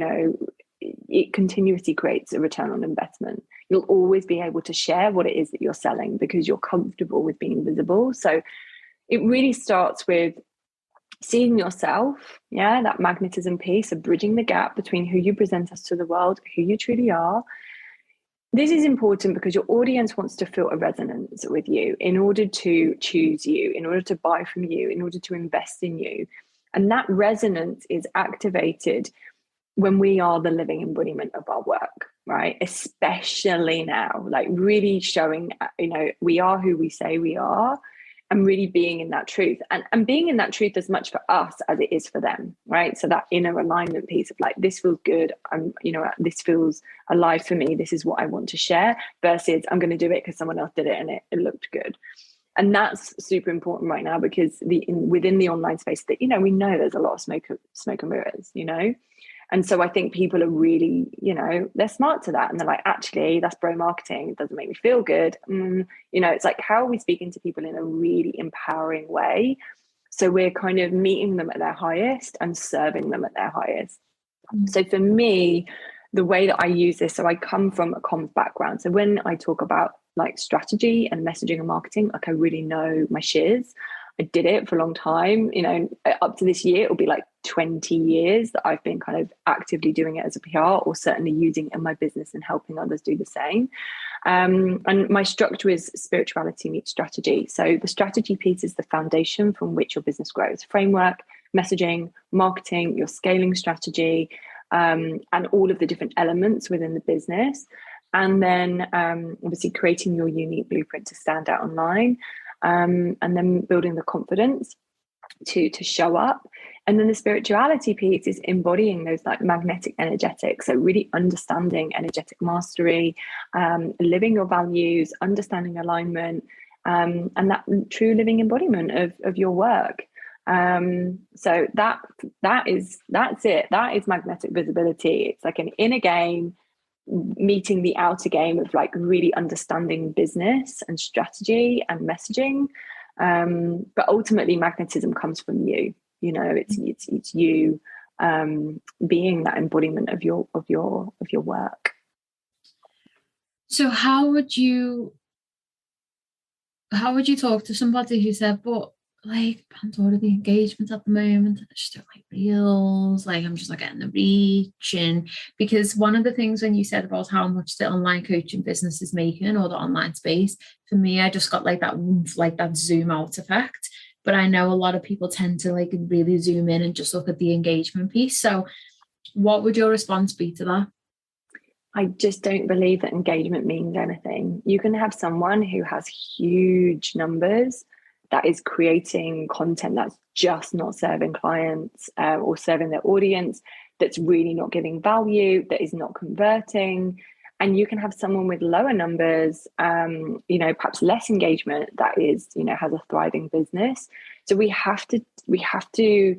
it continuously creates a return on investment. You'll always be able to share what it is that you're selling because you're comfortable with being visible. So it really starts with seeing yourself, that magnetism piece of bridging the gap between who you present us to the world, who you truly are. This is important because your audience wants to feel a resonance with you in order to choose you, in order to buy from you, in order to invest in you. And that resonance is activated when we are the living embodiment of our work, right? Especially now, like really showing, we are who we say we are, and really being in that truth and being in that truth as much for us as it is for them, right? So that inner alignment piece of like, this feels good. This feels alive for me. This is what I want to share versus I'm going to do it because someone else did it and it looked good. And that's super important right now because within the online space that, we know there's a lot of smoke and mirrors, And so I think people are really, they're smart to that. And they're like, actually, that's bro marketing. It doesn't make me feel good. It's like, how are we speaking to people in a really empowering way? So we're kind of meeting them at their highest and serving them at their highest. So for me, the way that I use this, so I come from a comms background. So when I talk about like strategy and messaging and marketing, like I really know my shiz. I did it for a long time, you know, up to this year, it'll be like 20 years that I've been kind of actively doing it as a PR, or certainly using it in my business and helping others do the same. And my structure is spirituality meets strategy. So the strategy piece is the foundation from which your business grows. Framework, messaging, marketing, your scaling strategy, and all of the different elements within the business. And then obviously creating your unique blueprint to stand out online, and then building the confidence to show up. And then the spirituality piece is embodying those like magnetic energetics. So really understanding energetic mastery, living your values, understanding alignment, and that true living embodiment of your work. So that's it. That is magnetic visibility. It's like an inner game meeting the outer game of like really understanding business and strategy and messaging. But ultimately magnetism comes from you. You know, it's you being that embodiment of your work. So how would you talk to somebody who said, but like Pandora, the engagement at the moment, I just don't like reels, like I'm just not getting the reach. And because one of the things when you said about how much the online coaching business is making, or the online space, for me, I just got like that woof, like that zoom out effect. But I know a lot of people tend to like really zoom in and just look at the engagement piece. So what would your response be to that? I just don't believe that engagement means anything. You can have someone who has huge numbers that is creating content that's just not serving clients or serving their audience, that's really not giving value, that is not converting. And you can have someone with lower numbers, you know, perhaps less engagement, that is, you know, has a thriving business. So we have to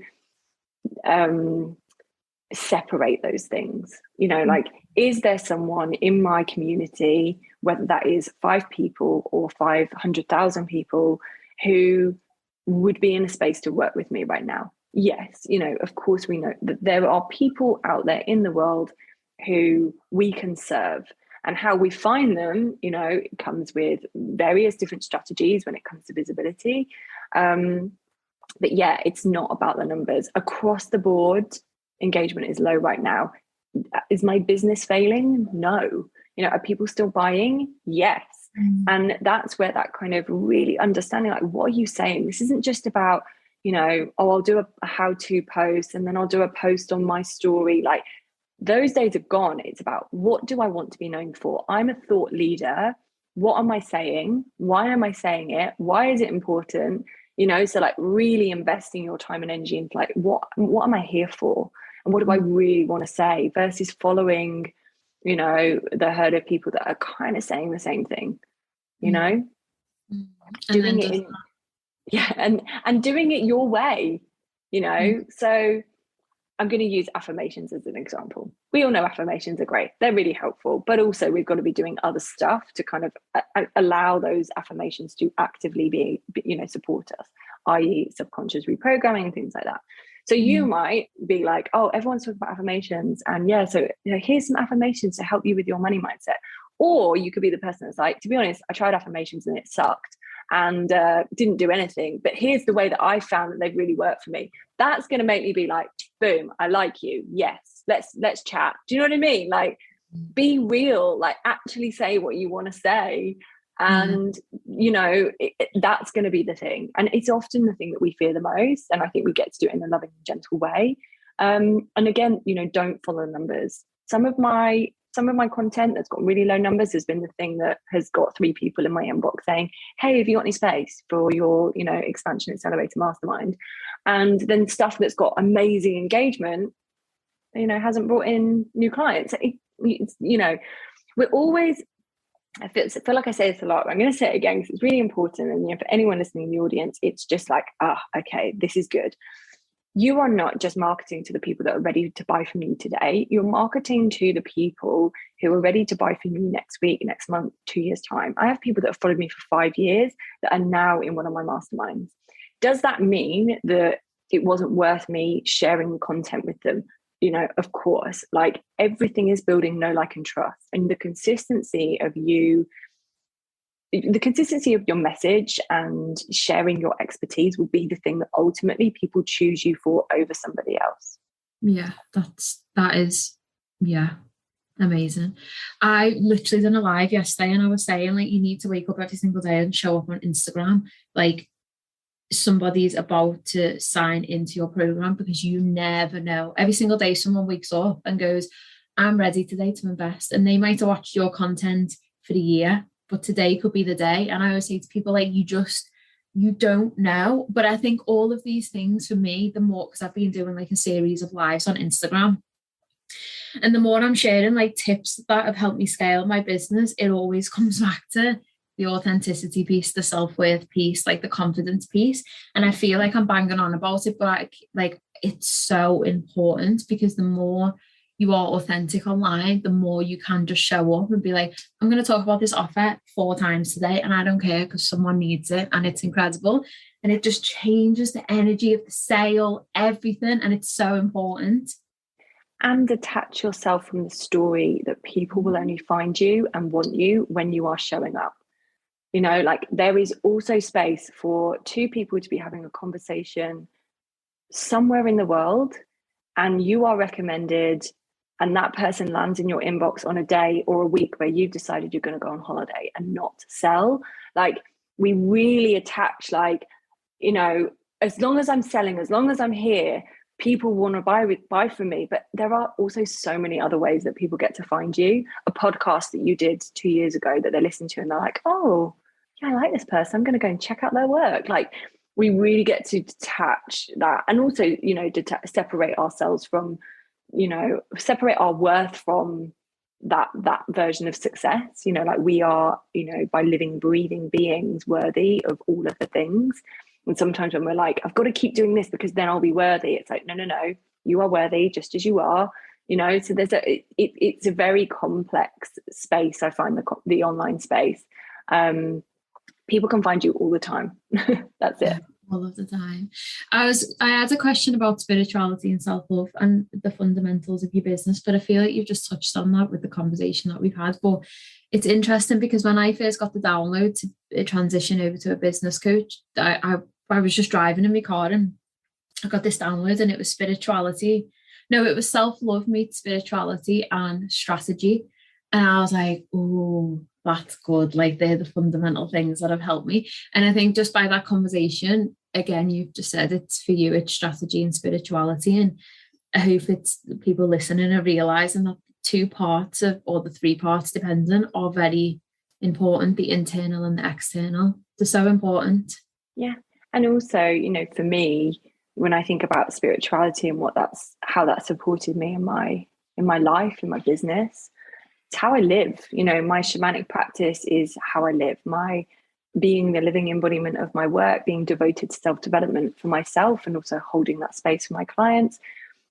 separate those things. You know, like, is there someone in my community, whether that is 5 people or 500,000 people, who would be in a space to work with me right now? Yes, you know, of course we know that there are people out there in the world who we can serve, and how we find them, you know, it comes with various different strategies when it comes to visibility. But yeah, it's not about the numbers. Across the board, engagement is low right now. Is my business failing? No. You know, are people still buying? Yes. And that's where that kind of really understanding, like, what are you saying? This isn't just about, you know, oh, I'll do a how-to post and then I'll do a post on my story. Like, those days are gone. It's about, what do I want to be known for? I'm a thought leader. What am I saying? Why am I saying it? Why is it important? You know, so like really investing your time and energy into like, what am I here for? And what do I really want to say, versus following, you know, the herd of people that are kind of saying the same thing, you know, doing it and doing it your way, you know. So I'm going to use affirmations as an example. We all know affirmations are great. They're really helpful, but also we've got to be doing other stuff to kind of allow those affirmations to actively be, you know, support us, i.e. subconscious reprogramming and things like that. So you might be like, oh, everyone's talking about affirmations, and yeah, so, you know, here's some affirmations to help you with your money mindset. Or you could be the person that's like, to be honest, I tried affirmations and it sucked and didn't do anything, but here's the way that I found that they've really worked for me. That's going to make me be like, boom, I like you. Yes, let's chat. Do you know what I mean? Like, be real, like actually say what you want to say. And, you know, that's going to be the thing. And it's often the thing that we fear the most. And I think we get to do it in a loving and gentle way. And again, you know, don't follow numbers. Some of my content that's got really low numbers has been the thing that has got 3 people in my inbox saying, hey, have you got any space for your, you know, expansion accelerator mastermind? And then stuff that's got amazing engagement, you know, hasn't brought in new clients. It's, you know, we're always, I feel like I say this a lot, but I'm going to say it again because it's really important. And, you know, for anyone listening in the audience, it's just like, okay, this is good. You are not just marketing to the people that are ready to buy from you today. You're marketing to the people who are ready to buy from you next week, next month, 2 years' time. I have people that have followed me for 5 years that are now in one of my masterminds. Does that mean that it wasn't worth me sharing the content with them? You know, of course, like, everything is building know, like, and trust. And the consistency of you the consistency of your message and sharing your expertise will be the thing that ultimately people choose you for over somebody else. Yeah, that is amazing. I literally done a live yesterday and I was saying, like, you need to wake up every single day and show up on Instagram like somebody's about to sign into your program, because you never know. Every single day someone wakes up and goes, I'm ready today to invest, and they might have watched your content for the year, but today could be the day. And I always say to people, like, you don't know. But I think all of these things for me, the more, because I've been doing like a series of lives on Instagram, and the more I'm sharing like tips that have helped me scale my business, it always comes back to the authenticity piece, the self-worth piece, like the confidence piece. And I feel like I'm banging on about it, but it's so important, because the more you are authentic online, the more you can just show up and be like, I'm going to talk about this offer 4 times today and I don't care, because someone needs it and it's incredible. And it just changes the energy of the sale, everything. And it's so important. And detach yourself from the story that people will only find you and want you when you are showing up. You know, like, there is also space for 2 people to be having a conversation somewhere in the world, and you are recommended, and that person lands in your inbox on a day or a week where you've decided you're going to go on holiday and not sell. Like, we really attach, like, you know, as long as I'm selling, as long as I'm here, people want to buy from me. But there are also so many other ways that people get to find you. A podcast that you did 2 years ago that they listen to and they're like, oh, yeah, I like this person, I'm going to go and check out their work. Like, we really get to detach that, and also, you know, separate ourselves from, you know, separate our worth from that version of success. You know, like, we are, you know, by living, breathing beings, worthy of all of the things. And sometimes when we're like, I've got to keep doing this because then I'll be worthy, it's like, no, you are worthy just as you are. You know, so it's a very complex space. I find the online space. People can find you all the time. That's it. All of the time. I had a question about spirituality and self-love and the fundamentals of your business, but I feel like you've just touched on that with the conversation that we've had. But it's interesting because when I first got the download to transition over to a business coach, I was just driving in my car and I got this download, and it was spirituality. No, it was self-love meets spirituality and strategy. And I was like, oh, that's good. Like, they're the fundamental things that have helped me. And I think just by that conversation, again, you've just said it's for you, it's strategy and spirituality. And I hope it's people listening are realizing that 2 parts or the 3 parts, depending, are very important. The internal and the external. They're so important. Yeah. And also, you know, for me, when I think about spirituality and how that supported me in my life, in my business, it's how I live. You know, my shamanic practice is how I live. My being the living embodiment of my work, being devoted to self-development for myself and also holding that space for my clients.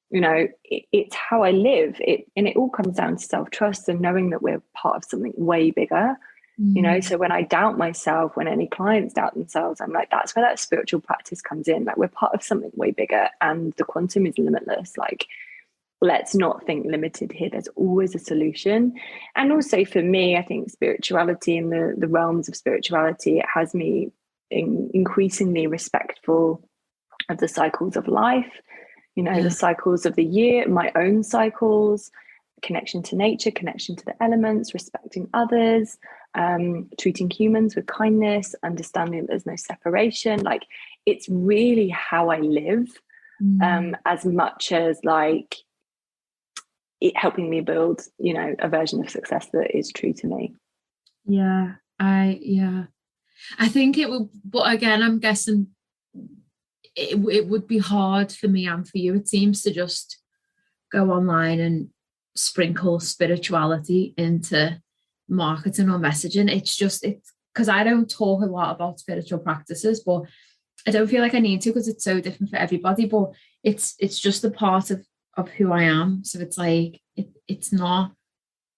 You know, it's how I live. And it all comes down to self-trust and knowing that we're part of something way bigger. You know, so when I doubt myself, when any clients doubt themselves, I'm like, that's where that spiritual practice comes in. Like, we're part of something way bigger and the quantum is limitless. Like, let's not think limited here. There's always a solution. And also for me, I think spirituality and the realms of spirituality, it has me increasingly respectful of the cycles of life, you know, the cycles of the year, my own cycles, connection to nature, connection to the elements, respecting others, treating humans with kindness, understanding that there's no separation. Like, it's really how I live, as much as like it helping me build, you know, a version of success that is true to me. I think it will, but again, I'm guessing it would be hard for me and for you. It seems to just go online and sprinkle spirituality into marketing or messaging. It's because I don't talk a lot about spiritual practices, but I don't feel like I need to, because it's so different for everybody. But it's just a part of who I am. So it's like it's not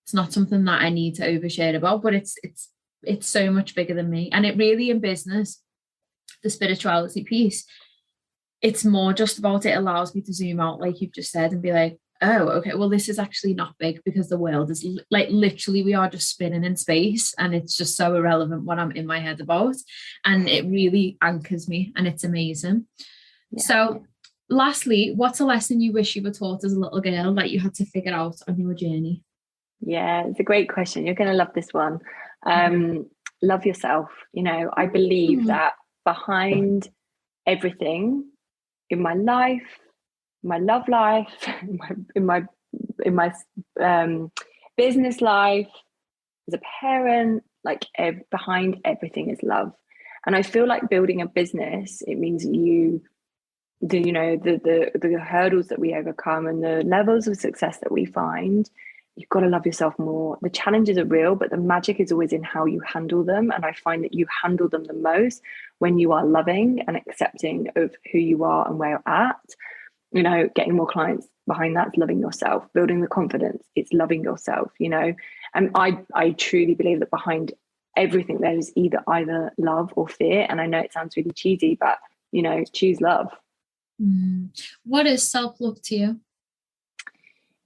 something that I need to overshare about, but it's so much bigger than me. And it really, in business, the spirituality piece, it's more just about, it allows me to zoom out, like you've just said, and be like, oh, okay, well, this is actually not big because the world is like literally we are just spinning in space, and it's just so irrelevant what I'm in my head about, and it really anchors me, and it's amazing. Yeah. So lastly, what's a lesson you wish you were taught as a little girl that you had to figure out on your journey? Yeah, it's a great question. You're going to love this one. Love yourself. You know, I believe that behind everything in my life, my love life, in my business life, as a parent, like behind everything is love. And I feel like building a business, it means the hurdles that we overcome and the levels of success that we find, you've got to love yourself more. The challenges are real, but the magic is always in how you handle them. And I find that you handle them the most when you are loving and accepting of who you are and where you're at. You know, getting more clients behind that's loving yourself, building the confidence, it's loving yourself, you know. And I truly believe that behind everything there is either love or fear. And I know it sounds really cheesy, but, you know, choose love. What is self-love to you?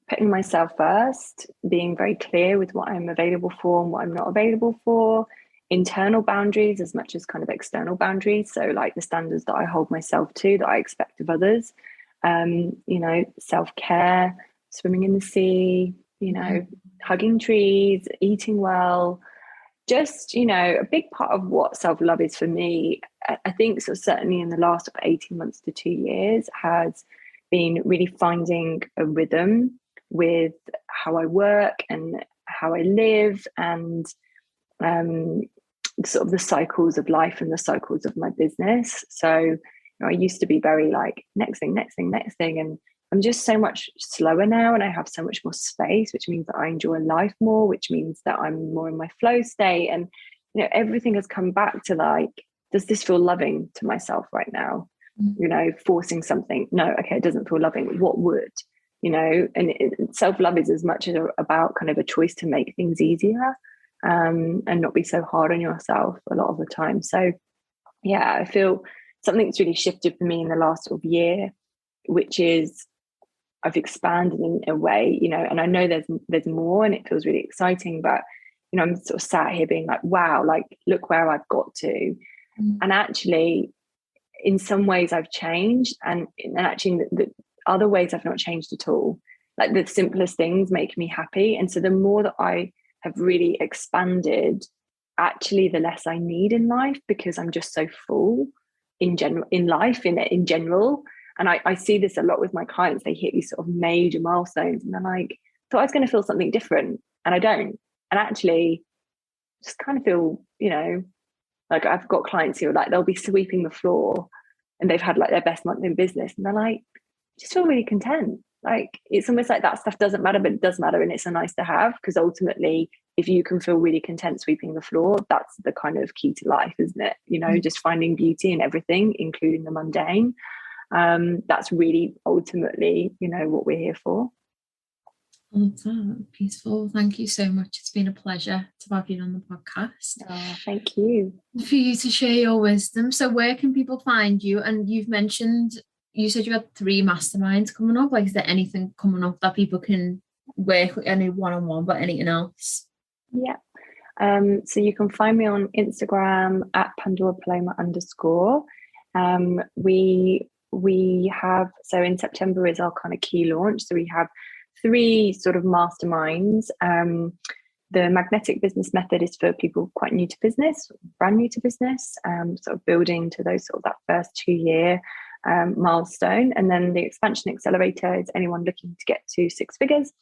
Putting myself first, being very clear with what I'm available for and what I'm not available for, internal boundaries as much as kind of external boundaries. So like the standards that I hold myself to, that I expect of others, you know, self-care, swimming in the sea, you know, hugging trees, eating well. Just, you know, a big part of what self-love is for me, I think so certainly in the last 18 months to 2 years, has been really finding a rhythm with how I work and how I live, and sort of the cycles of life and the cycles of my business. So, you know, I used to be very like next thing, and I'm just so much slower now, and I have so much more space, which means that I enjoy life more, which means that I'm more in my flow state. And, you know, everything has come back to like, does this feel loving to myself right now? You know, forcing something, no, okay, it doesn't feel loving. What would? You know, and self-love is as much as about kind of a choice to make things easier, and not be so hard on yourself a lot of the time. So yeah, I feel something's really shifted for me in the last sort of year, which is I've expanded in a way, you know, and I know there's more, and it feels really exciting, but, you know, I'm sort of sat here being like, wow, like look where I've got to. And actually in some ways I've changed, and actually the other ways I've not changed at all. Like the simplest things make me happy. And so the more that I have really expanded, actually the less I need in life, because I'm just so full in general, in life, in general. And I see this a lot with my clients. They hit these sort of major milestones and they're like, thought I was going to feel something different, and I don't. And actually just kind of feel, you know, like I've got clients who are like, they'll be sweeping the floor and they've had like their best month in business, and they're like, just feel really content. Like it's almost like that stuff doesn't matter, but it does matter, and it's a nice to have, because ultimately if you can feel really content sweeping the floor, that's the kind of key to life, isn't it? You know, just finding beauty in everything, including the mundane. That's really ultimately, you know, what we're here for. I love that. Peaceful. Thank you so much. It's been a pleasure to have you on the podcast. Oh, thank you. For you to share your wisdom. So where can people find you? And you've mentioned, you said you had 3 masterminds coming up. Like, is there anything coming up that people can work with, any one-on-one, but anything else? Yeah. So you can find me on Instagram at Pandora Paloma _. We have, so in September is our kind of key launch. So we have 3 sort of masterminds. The magnetic business method is for people quite new to business, brand new to business, sort of building to those sort of that first 2-year milestone. And then the expansion accelerator is anyone looking to get to 6 figures.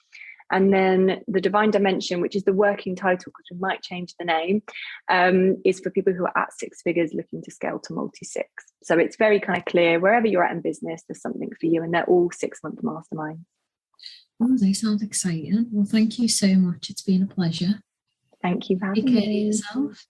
And then the divine dimension, which is the working title, because we might change the name, is for people who are at 6 figures looking to scale to multi-6. So it's very kind of clear, wherever you're at in business, there's something for you, and they're all 6-month masterminds. Oh, they sound exciting. Well, thank you so much. It's been a pleasure. Thank you for having me. Take care me. of yourself.